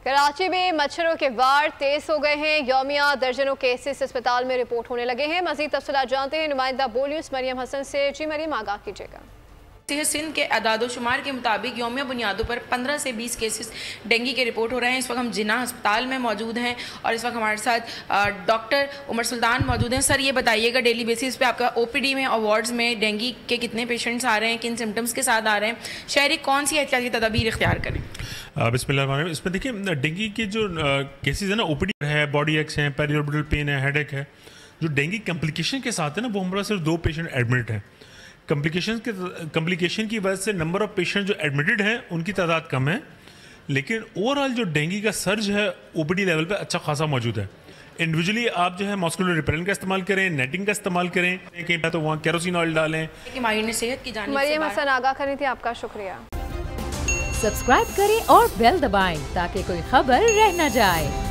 कराची में मच्छरों के वार तेज हो गए हैं। यौमिया दर्जनों केसेस अस्पताल में रिपोर्ट होने लगे हैं। मजीद तफसीलात जानते हैं नुमाइंदा बोल न्यूज़ मरियम हसन से। जी मरियम, आगाह कीजिएगा। सिंध के अदादो शुमार के मुताबिक यौमिया बुनियादों पर 15 से 20 केसेस डेंगू के रिपोर्ट हो रहे हैं। इस वक्त हम जिन्ना अस्पताल में मौजूद हैं और इस वक्त हमारे साथ डॉक्टर उमर सुल्तान मौजूद हैं। सर, ये बताइएगा डेली बेसिस पे आपका ओपीडी में और वार्ड्स में डेंगू के कितने पेशेंट्स आ रहे हैं, किन सिम्टम्स के साथ आ रहे हैं, शहरी कौन सी एहतियाती तदाबीर इख्तियार करें? बिस्मिल्लाह। इसमें देखिए डेंगू के जो केसेस है ना, ओपीडी है, बॉडी एक्स है, पेरिऑर्बिटल पेन है, हेडेक है। जो डेंगू कम्प्लिकेशन के साथ है ना, वो हमारा सिर्फ 2 पेशेंट एडमिट हैं। कम्प्लिकेशन की वजह से नंबर ऑफ पेशेंट जो एडमिटेड हैं उनकी तादाद कम है, लेकिन ओवरऑल जो डेंगू का सर्ज है ओपीडी लेवल पे अच्छा खासा मौजूद है। इंडिविजुअली आप जो है मॉस्कुलर रिपेलेंट का इस्तेमाल करें, नेटिंग का इस्तेमाल करें, कहीं पे तो वहाँ केरोसिन ऑयल डालें। मरियम हसन आगाह करी थी, आपका शुक्रिया। सब्सक्राइब करें और बेल दबाएं ताकि कोई खबर रह न जाए।